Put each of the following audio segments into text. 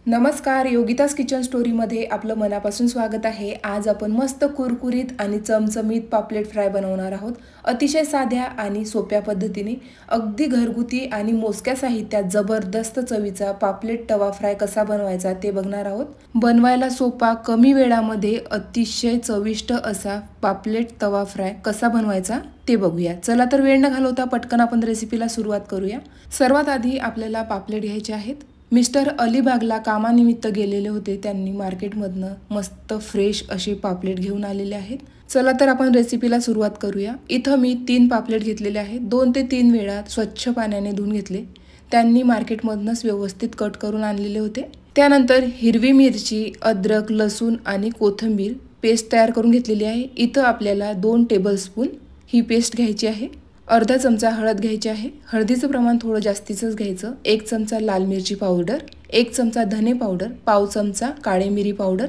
नमस्कार, योगितास किचन स्टोरीमध्ये आपलं मनापासून स्वागत आहे। आज आपण मस्त कुरकुरीत आणि चमचमीत पापलेट फ्राय बनवणार आहोत। अतिशय साध्या आणि सोप्या पद्धतीने अगदी घरगुती आणि मोजक्या साहित्यात जबरदस्त चवीचा पापलेट तवा फ्राय कसा बनवायचा ते बघणार आहोत। बनवायला सोपा, कमी वेळामध्ये अतिशय चविष्ट असा पापलेट तवा फ्राय कसा बनवायचा ते बघूया। चला तर वेळ न घालवता पटकन आपण रेसिपीला सुरुवात करूया। सर्वात आधी आपल्याला पापलेट घ्यायचे आहेत। मिस्टर अलिबागला कामानिमित्त गेलेले होते, त्यांनी मार्केटमधनं मस्त फ्रेश असे पापलेट घेऊन आलेले आहेत। चला तर आपण रेसिपीला सुरुवात करूया। इथं मी 3 पापलेट घेतलेले आहेत। 2 ते 3 वेळा स्वच्छ पाण्याने धुवून घेतले। त्यांनी मार्केटमधनंच व्यवस्थित कट करून आणलेले होते। त्यानंतर हिरवी मिरची, अद्रक, लसूण आणि कोथिंबीर पेस्ट तयार करून घेतलेली आहे। इथं आपल्याला 2 टेबलस्पून ही पेस्ट घ्यायची आहे। अर्धा चमचा हळद घ्यायची आहे। हळदीचं प्रमाण थोडं जास्तीचंच घ्यायचं। 1 चमचा लाल मिरची पावडर, 1 चमचा धने पावडर, पाव चमचा काळे मिरी पावडर,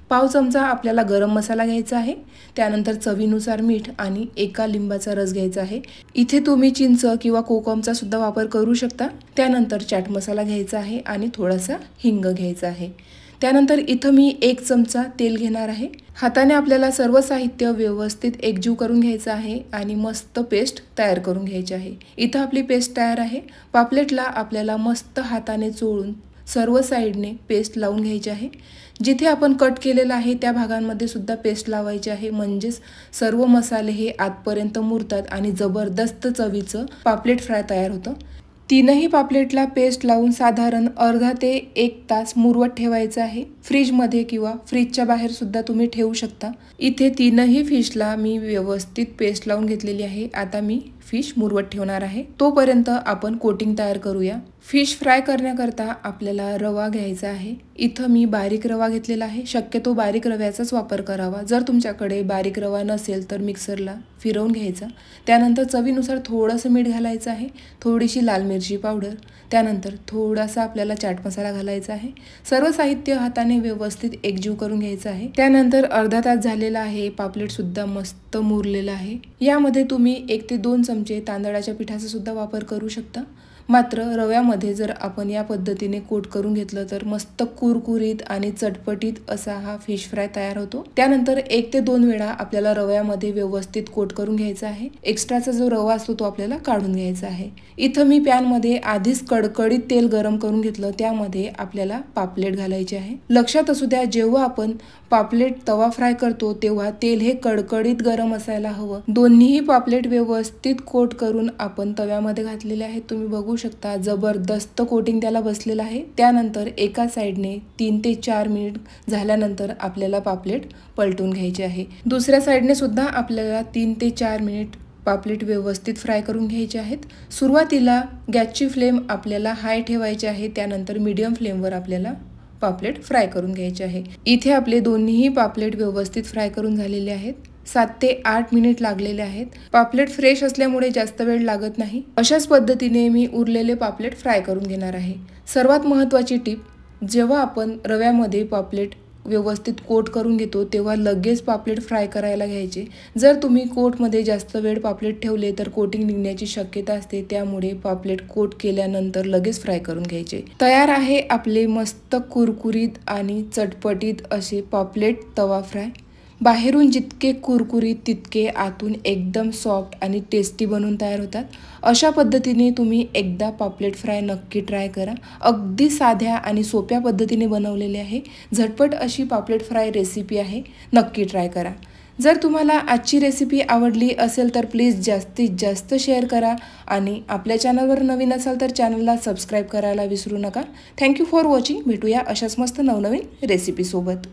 पाव चमचा आपल्याला गरम मसाला घ्यायचा आहे। त्यानंतर चवीनुसार मीठ आणि 1 लिंबाचा रस घ्यायचा आहे। इथे तुम्ही चिंच किंवा कोकमचा सुद्धा वापर करू शकता। त्यानंतर चाट मसाला घ्यायचा आहे आणि थोडासा हिंग घ्यायचा आहे। त्यानंतर इथं मी 1 चमचा तेल घेणार आहे। हाताने आपल्याला सर्व साहित्य व्यवस्थित एकजीव करून घ्यायचं आहे आणि मस्त पेस्ट तयार करून घ्यायची आहे। इथं आपली पेस्ट तयार आहे। पापलेटला आपल्याला मस्त हाताने चोळून सर्व साइडने पेस्ट लावून घ्यायची आहे। जिथे आपण कट केलेलं आहे त्या भागांमध्ये सुद्धा पेस्ट लावायची आहे, म्हणजेच सर्व मसाले हे आतपर्यंत मुरतात आणि जबरदस्त चवीचं पापलेट फ्राय तयार होतं। तीनही पापलेटला पेस्ट लावून साधारण अर्धा ते 1 तास मुरवत ठेवायचं आहे। फ्रीजमध्ये किंवा फ्रीजच्या बाहेर सुद्धा तुम्ही ठेवू शकता। इथे तीनही फिशला मी व्यवस्थित पेस्ट लावून घेतलेली आहे। आता मी फिश मुरवत ठेवणार आहे। तोपर्यंत आपण कोटिंग तयार करूया। फिश फ्राय करण्याकरता आपल्याला रवा घ्यायचा आहे। इथं मी बारीक रवा घेतलेला आहे। शक्यतो बारीक रव्याचाच वापर करावा। जर तुमच्याकडे बारीक रवा नसेल तर मिक्सरला फिरवून घ्यायचा। त्यानंतर चवीनुसार थोडंसं मीठ घालायचं आहे, थोडीशी लाल मिरची पावडर, त्यानंतर थोडासा आपल्याला चाट मसाला घालायचा आहे। सर्व साहित्य हाताने व्यवस्थित एकजीव करून घ्यायचं आहे। त्यानंतर अर्धा तास झालेला आहे। पापलेट सुद्धा मस्त मुरलेला आहे। यामध्ये तुम्ही 1 ते 2 चमचे तांदळाच्या पिठाचा सुद्धा वापर करू शकता। मात्र रव्यामध्ये जर आपण या पद्धतीने कोट करून घेतलं तर मस्त कुरकुरीत आणि चटपटीत असा हा फिश फ्राय तयार होतो। त्यानंतर 1 ते 2 वेळा आपल्याला रव्यामध्ये व्यवस्थित कोट करून घ्यायचा आहे। एक्स्ट्राचा जो रवा असतो तो आपल्याला काढून घ्यायचा आहे। इथं मी पॅनमध्ये आधीच कडकडीत तेल गरम करून घेतलं, त्यामध्ये आपल्याला पापलेट घालायचे आहे। लक्षात असू द्या, जेव्हा आपण पापलेट तवा फ्राय करतो तेव्हा तेल हे कडकडीत गरम असायला हवं। दोन्हीही पापलेट व्यवस्थित कोट करून आपण तव्यामध्ये घातलेले आहेत। तुम्ही बघू शकता जबरदस्त कोटिंग त्याला बसलेलं आहे। त्यानंतर एका साइडने 3 ते 4 मिनिट झाल्यानंतर आपल्याला पापलेट पलटून घ्यायचे आहे। दुसऱ्या साइडने सुद्धा आपल्याला 3 ते 4 मिनिट पापलेट व्यवस्थित फ्राय करून घ्यायचे आहेत। सुरुवातीला गॅसची फ्लेम आपल्याला हाय ठेवायची आहे। त्यानंतर मीडियम फ्लेमवर आपल्याला पापलेट फ्राय करून घ्यायचे आहे। इथे आपले दोन्हीही पापलेट व्यवस्थित फ्राय करून झालेले आहेत। 7 ते 8 मिनिट लागलेले आहेत। पापलेट फ्रेश असल्यामुळे जास्त वेळ लागत नाही। अशाच पद्धतीने मी उरलेले पापलेट फ्राय करून घेणार आहे। सर्वात महत्त्वाची टिप, जेव्हा आपण रव्यामध्ये पापलेट व्यवस्थित कोट करून घेतो तेव्हा लगेच पापलेट फ्राय करायला घ्यायचे। जर तुम्ही कोटमध्ये जास्त वेळ पापलेट ठेवले तर कोटिंग निघण्याची शक्यता असते, त्यामुळे पापलेट कोट केल्यानंतर लगेच फ्राय करून घ्यायचे। तयार आहे आपले मस्त कुरकुरीत आणि चटपटीत असे पापलेट तवा फ्राय। बाहेरून जितके कुरकुरीत तितके आतून एकदम सॉफ्ट आणि टेस्टी बनून तयार होतात। अशा पद्धतीने तुम्ही एकदा पापलेट फ्राय नक्की ट्राय करा। अगदी साध्या आणि सोप्या पद्धतीने बनवलेले आहे। झटपट अशी पापलेट फ्राय रेसिपी आहे, नक्की ट्राय करा। जर तुम्हाला आजची रेसिपी आवडली असेल तर प्लीज जास्तीत जास्त शेअर करा आणि आपल्या चॅनलवर नवीन असाल तर चॅनलला सबस्क्राईब करायला विसरू नका। Thank you for watching. भेटूया अशाच मस्त नवनवीन रेसिपीसोबत।